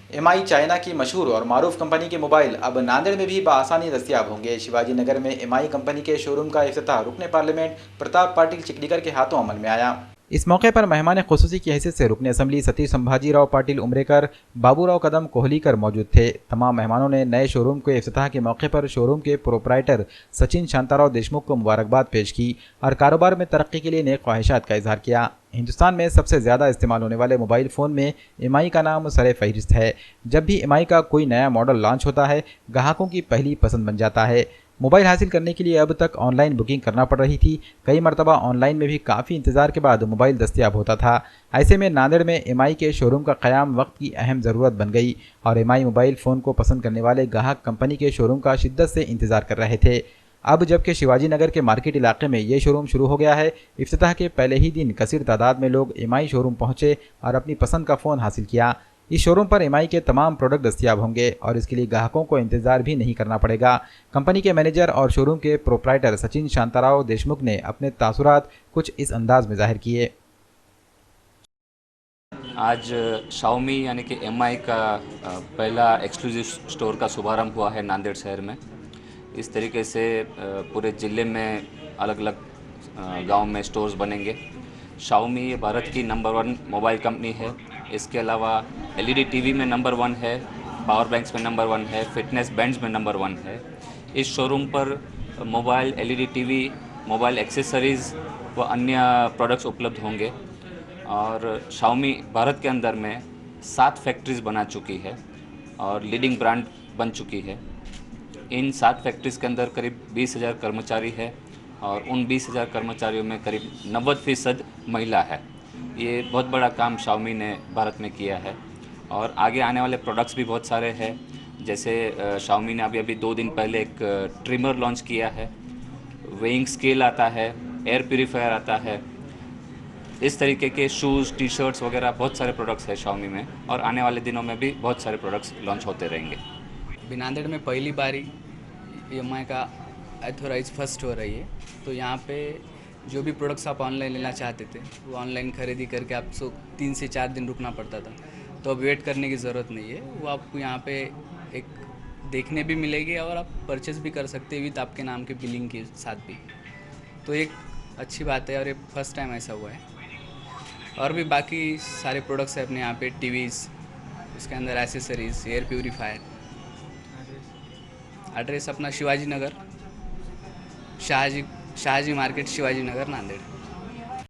MI China की मशहूर और मारूफ कंपनी के मोबाइल अब नांदेड़ में भी बआसानी दस्तियाब होंगे। शिवाजी नगर में एमआई कंपनी के शोरूम का इफ्तिताह रुकने पार्लियामेंट प्रताप पाटिल चिकलीकर के हाथों अमल में आया। इस मौके पर मेहमान खुसूसी की हैसियत से रुकने असम्बली सतीश संभाजीराव पाटिल उमरेकर, बाबूराव कदम कोहलीकर मौजूद थे। तमाम मेहमानों ने नए शोरूम के इफ्तिताह के मौके पर शोरूम के प्रोप्राइटर सचिन शांताराव देशमुख को मुबारकबाद पेश की और कारोबार में तरक्की के लिए नेक ख्वाहिशात का इजहार किया। हिंदुस्तान में सबसे ज़्यादा इस्तेमाल होने वाले मोबाइल फ़ोन में एमआई का नाम सरे फहरिस्त है। जब भी एमआई का कोई नया मॉडल लॉन्च होता है, ग्राहकों की पहली पसंद बन जाता है। मोबाइल हासिल करने के लिए अब तक ऑनलाइन बुकिंग करना पड़ रही थी। कई मरतबा ऑनलाइन में भी काफ़ी इंतज़ार के बाद मोबाइल दस्तियाब होता था। ऐसे में नांदेड़ में एमआई के शोरूम का क़याम वक्त की अहम ज़रूरत बन गई और एमआई मोबाइल फ़ोन को पसंद करने वाले ग्राहक कंपनी के शोरूम का शिद्दत से इंतज़ार कर रहे थे। अब जबकि शिवाजी नगर के मार्केट इलाके में ये शोरूम शुरू हो गया है, इफ्तिताह के पहले ही दिन कसीर तादाद में लोग एमआई शोरूम पहुंचे और अपनी पसंद का फ़ोन हासिल किया। इस शोरूम पर एमआई के तमाम प्रोडक्ट दस्तियाब होंगे और इसके लिए ग्राहकों को इंतजार भी नहीं करना पड़ेगा। कंपनी के मैनेजर और शोरूम के प्रोप्राइटर सचिन शांताराव देशमुख ने अपने तासुरात कुछ इस अंदाज में जाहिर किए। आज शाओमी यानी कि एमआई का पहला एक्सक्लूसिव स्टोर का शुभारंभ हुआ है नांदेड़ शहर में। इस तरीके से पूरे ज़िले में अलग अलग गांव में स्टोर्स बनेंगे। शाओमी ये भारत की नंबर 1 मोबाइल कंपनी है। इसके अलावा एलईडी टीवी में नंबर 1 है, पावर बैंक्स में नंबर 1 है, फिटनेस बैंड्स में नंबर 1 है। इस शोरूम पर mobile, LED TV, mobile accessories व अन्य प्रोडक्ट्स उपलब्ध होंगे। और शाओमी भारत के अंदर में 7 फैक्ट्रीज़ बना चुकी है और लीडिंग ब्रांड बन चुकी है। इन 7 फैक्ट्रीज़ के अंदर करीब 20,000 कर्मचारी है और उन 20,000 कर्मचारियों में करीब 90% महिला है। ये बहुत बड़ा काम शाओमी ने भारत में किया है और आगे आने वाले प्रोडक्ट्स भी बहुत सारे हैं। जैसे शाओमी ने अभी 2 दिन पहले एक ट्रिमर लॉन्च किया है, वेइंग स्केल आता है, एयर प्यूरीफायर आता है। इस तरीके के शूज़, टी शर्ट्स वगैरह बहुत सारे प्रोडक्ट्स हैं शाओमी में और आने वाले दिनों में भी बहुत सारे प्रोडक्ट्स लॉन्च होते रहेंगे। नांदेड़ में पहली बारी एमआई का ऑथोराइज फर्स्ट हो रही है, तो यहाँ पे जो भी प्रोडक्ट्स आप ऑनलाइन लेना चाहते थे वो ऑनलाइन खरीदी करके आपको 3 से 4 दिन रुकना पड़ता था, तो अब वेट करने की ज़रूरत नहीं है। वो आपको यहाँ पे एक देखने भी मिलेगी और आप परचेज़ भी कर सकते हैं विद आपके नाम के बिलिंग के साथ भी, तो एक अच्छी बात है और ये फर्स्ट टाइम ऐसा हुआ है। और भी बाकी सारे प्रोडक्ट्स हैं अपने यहाँ पे, टीवीज़, उसके अंदर एसेसरीज़, एयर प्यूरीफायर। एड्रेस अपना शिवाजी नगर, शाहजी मार्केट, शिवाजी नगर, नांदेड़।